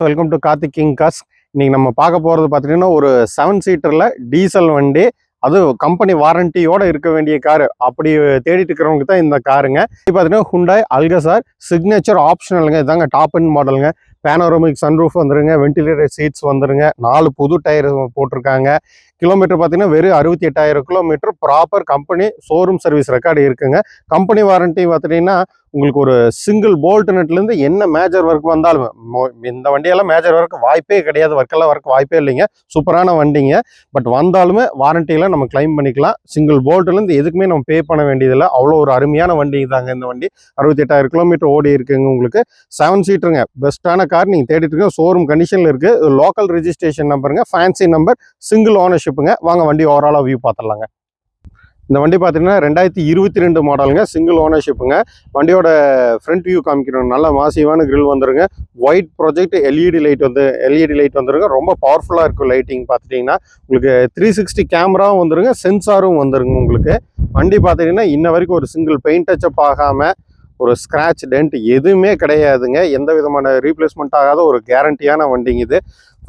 Welcome to Karthik king cars. இன்னைக்கு நம்ம பார்க்க போகிறது பார்த்தீங்கன்னா ஒரு 7 சீட்டரில் டீசல் வண்டி, அது கம்பெனி வாரண்டியோட இருக்க வேண்டிய காரு. அப்படி தேடிட்டு இருக்கிறவங்களுக்கு தான் இந்த காருங்க. இது பார்த்தீங்கன்னா ஹுண்டாய் அல்கசார் சிக்னேச்சர் ஆப்ஷனலுங்க. இதாங்க டாப் அண்ட் மாடலுங்க. பேனோரமிக் சன்ரூஃப் வந்துருங்க, வென்டிலேட்டர் சீட்ஸ் வந்துருங்க, 4 புது டயர் போட்டிருக்காங்க. கிலோமீட்டர் பார்த்தீங்கன்னா வெறும் 68,000 kilometre. Proper company showroom service record இருக்குங்க. கம்பெனி வாரண்டி பார்த்துட்டிங்கன்னா உங்களுக்கு ஒரு சிங்கிள் போல்ட் நட்லேருந்து என்ன மேஜர் ஒர்க் வந்தாலும், இந்த வண்டியெல்லாம் மேஜர் ஒர்க் வாய்ப்பே கிடையாது, ஒர்க்கெல்லாம் ஒர்க் வாய்ப்பே இல்லைங்க. சூப்பரான வண்டிங்க. பட் வந்தாலுமே வாரண்டியெல்லாம் நம்ம கிளைம் பண்ணிக்கலாம். சிங்கிள் போல்ட்லேருந்து எதுக்குமே நம்ம பே பண்ண வேண்டியதில்லை. அவ்வளோ ஒரு அருமையான வண்டி தாங்க இந்த வண்டி. 68,000 கிலோமீட்டர் ஓடி இருக்குங்க. உங்களுக்கு 7 சீட்டருங்க. பெஸ்ட்டான கார் நீங்கள் தேடிட்டு இருக்க ஷோரூம் கண்டிஷனில் இருக்குது. லோக்கல் ரெஜிஸ்ட்ரேஷன் நம்பருங்க, ஃபேன்சி நம்பர், சிங்கிள் ஓனர்ஷிப்புங்க. வாங்க வண்டி ஓவராலாக வியூ பார்த்துடலாங்க. இந்த வண்டி பார்த்தீங்கன்னா 2022 மாடலுங்க, சிங்கிள் ஓனர்ஷிப்புங்க. வண்டியோட ஃப்ரண்ட் வியூ காமிக்கிறோம். நல்ல மாசிவான கிரில் வந்துருங்க. ஒயிட் ப்ராஜெக்ட் எல்இடி லைட் வந்துருங்க. ரொம்ப பவர்ஃபுல்லாக இருக்கும் லைட்டிங். பார்த்துட்டிங்கன்னா உங்களுக்கு 360 கேமராவும் வந்துருங்க, சென்சாரும் வந்துருங்க. உங்களுக்கு வண்டி பார்த்தீங்கன்னா இன்ன வரைக்கும் ஒரு சிங்கிள் பெயிண்ட் டச்சப் ஆகாமல், ஒரு ஸ்க்ராட்ச் டென்ட் எதுவுமே கிடையாதுங்க. எந்த விதமான ரீப்ளேஸ்மெண்ட் ஆகாத ஒரு கேரண்டியான வண்டிங்க இது.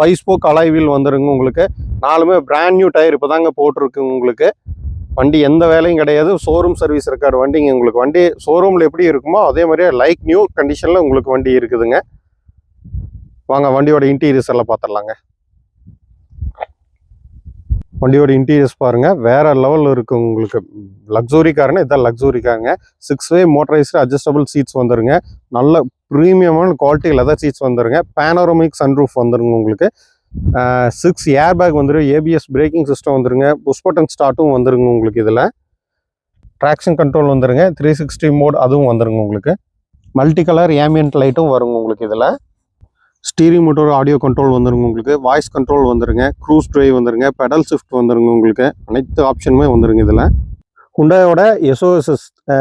5 ஸ்போக் அலாய் வீல் வந்துருங்க. உங்களுக்கு 4மே பிராண்ட் நியூ டயர் இப்போ தாங்க போட்டிருக்குங்க. உங்களுக்கு வண்டி எந்த வேலையும் கிடையாது. ஷோரூம் சர்வீஸ் ரெக்கார்டு வண்டிங்க. உங்களுக்கு வண்டி ஷோரூமில் எப்படி இருக்குமோ அதே மாதிரியே லைக் நியூ கண்டிஷனில் உங்களுக்கு வண்டி இருக்குதுங்க. வாங்க வண்டியோட இன்டீரியர்ஸ் எல்லாம் பார்த்துடலாங்க. வண்டியோட இன்டீரியர்ஸ் பாருங்கள், வேறு லெவலில் இருக்குது. உங்களுக்கு லக்ஸுரி காருங்க, இதான் லக்ஸுரி காருங்க. 6 வே மோட்டரைஸ்டு அட்ஜஸ்டபிள் சீட்ஸ் வந்துருங்க. நல்ல ப்ரீமியமான குவாலிட்டி லெதர் சீட்ஸ் வந்துருங்க. பேனோரமிக் சன்ரூஃப் வந்துருங்க. உங்களுக்கு 6 ஏர் பேக் வந்துடும். ஏபிஎஸ் பிரேக்கிங் சிஸ்டம் வந்துருங்க. புஷ் பட்டன் ஸ்டார்ட்டும் வந்துருங்க. உங்களுக்கு இதில் ட்ராக்ஷன் கண்ட்ரோல் வந்துருங்க. 360 மோட் அதுவும் வந்துருங்க. உங்களுக்கு மல்டி கலர் ஏம்பியன்ட் லைட்டும் வருங்க. உங்களுக்கு இதில் ஸ்டீரிங் மோட்டர் ஆடியோ கண்ட்ரோல் வந்துருங்க. உங்களுக்கு வாய்ஸ் கண்ட்ரோல் வந்துருங்க. க்ரூஸ் டிரைவ் வந்துருங்க. பெடல் ஷிஃப்ட் வந்துருங்க. உங்களுக்கு அனைத்து ஆப்ஷனுமே வந்துருங்க. இதில் ஹுண்டாயோட எஸ்ஓஎஸ்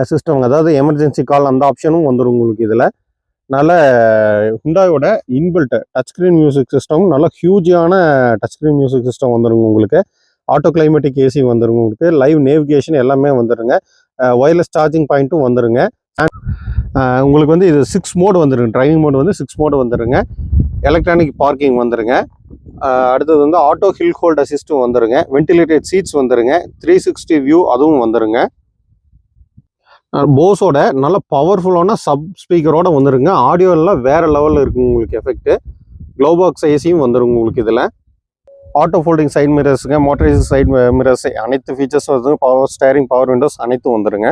சிஸ்டம், அதாவது எமர்ஜென்சி கால், அந்த ஆப்ஷனும் வந்துடும் உங்களுக்கு. இதில் நல்ல ஹுண்டாயோட inbuilt touch screen music system, நல்ல ஹியூஜான டச் ஸ்க்ரீன் மியூசிக் சிஸ்டம் வந்துருங்க. உங்களுக்கு ஆட்டோ கிளைமேட்டிக் ஏசி வந்துருங்க. உங்களுக்கு லைவ் நேவிகேஷன் எல்லாமே வந்துருங்க. ஒயர்லெஸ் சார்ஜிங் பாயிண்ட்டும் வந்துருங்க. உங்களுக்கு வந்து இது 6 மோடு வந்துருங்க. டிரைவிங் மோடு வந்து 6 மோடு வந்துருங்க. எலக்ட்ரானிக் பார்க்கிங் வந்துருங்க. அடுத்தது வந்து ஆட்டோ ஹில் ஹோல்ட் அசிஸ்டும் வந்துருங்க. வென்டிலேட்டட் சீட்ஸ் வந்துருங்க. 360 வியூ அதுவும் வந்துருங்க. போஸோட நல்ல பவர்ஃபுல்லான சப் ஸ்பீக்கரோட வந்துருங்க. ஆடியோ எல்லாம் வேற லெவலில் இருக்குங்க. உங்களுக்கு எஃபெக்ட் க்ளோபாக்ஸ் ஏசியும் வந்துருங்க. உங்களுக்கு இதில் ஆட்டோ ஃபோல்டிங் சைட் மிரர்ஸுங்க, மோட்டரைஸ் சைட் மிரர்ஸ், அனைத்து ஃபீச்சர்ஸ் வருதுங்க. பவர் ஸ்டேரிங், பவர் விண்டோஸ் அனைத்தும் வந்துருங்க.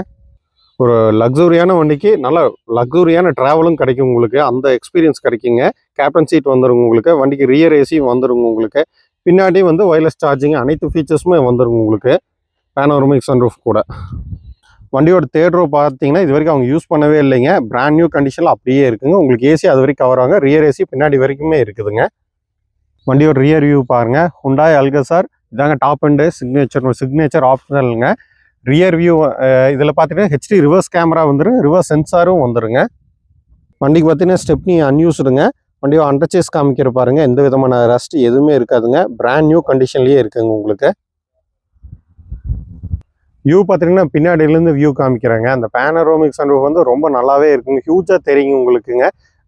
ஒரு லக்ஸுரியான வண்டிக்கு நல்ல லக்ஸுரியான ட்ராவலும் கிடைக்கும். உங்களுக்கு அந்த எக்ஸ்பீரியன்ஸ் கிடைக்குங்க. கேப்டன் சீட் வந்துருங்க. உங்களுக்கு வண்டிக்கு ரியர் ஏசியும் வந்துருங்க. உங்களுக்கு பின்னாடி வந்து ஒயர்லெஸ் சார்ஜிங் அனைத்து ஃபீச்சர்ஸுமே வந்துருங்க. உங்களுக்கு பேனோரமிக் சன்ரூஃப் கூட. வண்டியோட தேர்ட் ரோ பார்த்தீங்கன்னா இது வரைக்கும் அவங்க யூஸ் பண்ணவே இல்லைங்க. பிராண்ட் நியூ கண்டிஷனில் அப்படியே இருக்குங்க. உங்களுக்கு ஏசி அது வரைக்கும் கவர் ஆகுங்க. ரியர் ஏசி பின்னாடி வரைக்குமே இருக்குதுங்க. வண்டியோட ரியர் வியூ பாருங்க. ஹுண்டாய் அல்கசார் இதாங்க டாப் அண்டு சிக்னேச்சர் ஆப்ஷனலுங்க. ரியர் வியூ இதில் பார்த்தீங்கன்னா ஹெச்டி ரிவர்ஸ் கேமரா வந்துடும். ரிவர்ஸ் சென்சாரும் வந்துடுங்க. வண்டிக்கு பார்த்தீங்கன்னா ஸ்டெப்னி அன்யூஸ்டுங்க. வண்டியோ அண்டர்சேஸ் காமிக்கிற பாருங்க. எந்த விதமான ரஸ்ட் எதுவுமே இருக்காதுங்க. பிராண்ட் நியூ கண்டிஷன்லேயே இருக்குங்க. உங்களுக்கு வியூ பார்த்தீங்கன்னா பின்னாடியிலேருந்து வியூ காமிக்கிறாங்க. அந்த பேனரோமிக் சன்ரூஃப் வந்து ரொம்ப நல்லாவே இருக்குங்க. ஹியூஜாக தெரியுங்க உங்களுக்குங்க.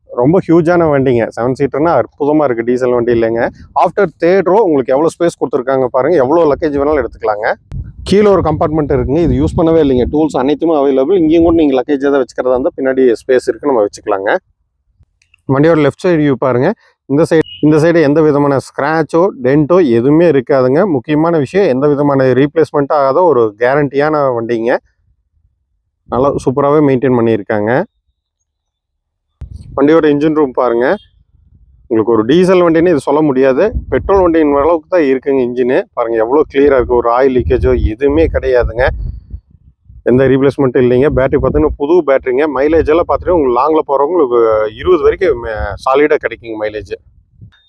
ரொம்ப ஹியூஜான வண்டிங்க. 7 சீட்டர்னா அற்புதமாக இருக்குது. டீசல் வண்டி இல்லைங்க. ஆஃப்டர் தேர்ட் ரோ உங்களுக்கு எவ்வளோ ஸ்பேஸ் கொடுத்துருக்காங்க பாருங்கள். எவ்வளோ லக்கேஜ் வேணாலும் எடுத்துக்கலாங்க. கீழே ஒரு கம்பார்ட்மெண்ட் இருக்குங்க. இது யூஸ் பண்ணவே இல்லைங்க. டூல்ஸ் அனைத்துமே அவைலபிள். இங்கேயும் கூட நீங்கள் லக்கேஜ் எதாவது வச்சுக்கிறதா இருந்தால் பின்னாடி ஸ்பேஸ் இருக்குது, நம்ம வச்சுக்கலாங்க. வண்டியோட லெஃப்ட் சைடு வியூ பாருங்கள். இந்த சைடு எந்த விதமான ஸ்க்ராச்சோ டென்ட்டோ எதுவுமே இருக்காதுங்க. முக்கியமான விஷயம், எந்த விதமான ரீப்ளேஸ்மெண்ட்டும் ஆகாத ஒரு கேரண்டியான வண்டிங்க. நல்லா சூப்பராகவே மெயின்டைன் பண்ணியிருக்காங்க. வண்டியோட இன்ஜின் ரூம் பாருங்கள். உங்களுக்கு ஒரு டீசல் வண்டின்னு இது சொல்ல முடியாது. பெட்ரோல் வண்டியின் அளவுக்கு தான் இருக்குங்க. இன்ஜினு பாருங்கள் எவ்வளோ கிளியராக இருக்குது. ஒரு ஆயில் லீக்கேஜோ எதுவுமே கிடையாதுங்க. எந்த ரீப்ளேஸ்மெண்ட்டும் இல்லைங்க. பேட்டரி பார்த்தீங்கன்னா புது பேட்டரிங்க. மைலேஜ் எல்லாம் பார்த்தீங்கன்னா உங்களுக்கு லாங்கில் போகிறவங்களுக்கு 20 வரைக்கும் சாலிடாக கிடைக்குங்க மைலேஜ்.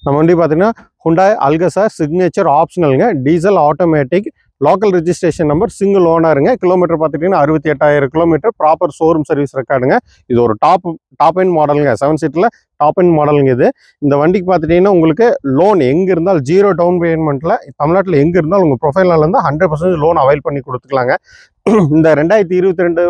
நம்ம வண்டி பார்த்தீங்கன்னா ஹுண்டாய் அல்கசார் சிக்னேச்சர் ஆப்ஷனலுங்க. Diesel automatic, local registration number, single ஓனருங்க. கிலோமீட்டர் பார்த்துட்டிங்கன்னா 68,000 கிலோமீட்டர். ப்ராப்பர் ஷோரூம் சர்வீஸ் ரெக்கார்டுங்க. இது ஒரு டாப் எண்ட் மாடலுங்க. 7 சீட்டில் டாப் எண்ட் மாடலுங்க இது. இந்த வண்டிக்கு பார்த்துட்டிங்கன்னா உங்களுக்கு லோன் எங்கே இருந்தாலும் 0 டவுன் பேமெண்ட்டில் தமிழ்நாட்டில் எங்கே இருந்தாலும் உங்கள் ப்ரொஃபைல்லேருந்து 100% லோன் அவைல் பண்ணி கொடுத்துக்கலாங்க. இந்த 2022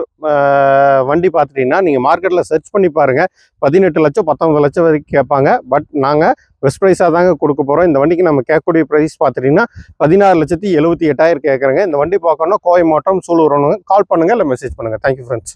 வண்டி பார்த்துட்டிங்கன்னா நீங்கள் மார்க்கெட்டில் சர்ச் பண்ணி பாருங்கள், 18 லட்சம் 19 லட்சம் வரைக்கும் கேட்பாங்க. பட் நாங்கள் பெஸ்ட் ப்ரைஸாக தாங்க கொடுக்க போகிறோம். இந்த வண்டிக்கு நம்ம கேட்கக்கூடிய ப்ரைஸ் பார்த்துட்டிங்கன்னா 16,78,000 கேட்குறேங்க. இந்த வண்டி பார்க்கணுன்னா கோயம்பேட்டம் சூலூர் கால் பண்ணுங்கள் இல்லை மெசேஜ் பண்ணுங்கள். Thank you friends.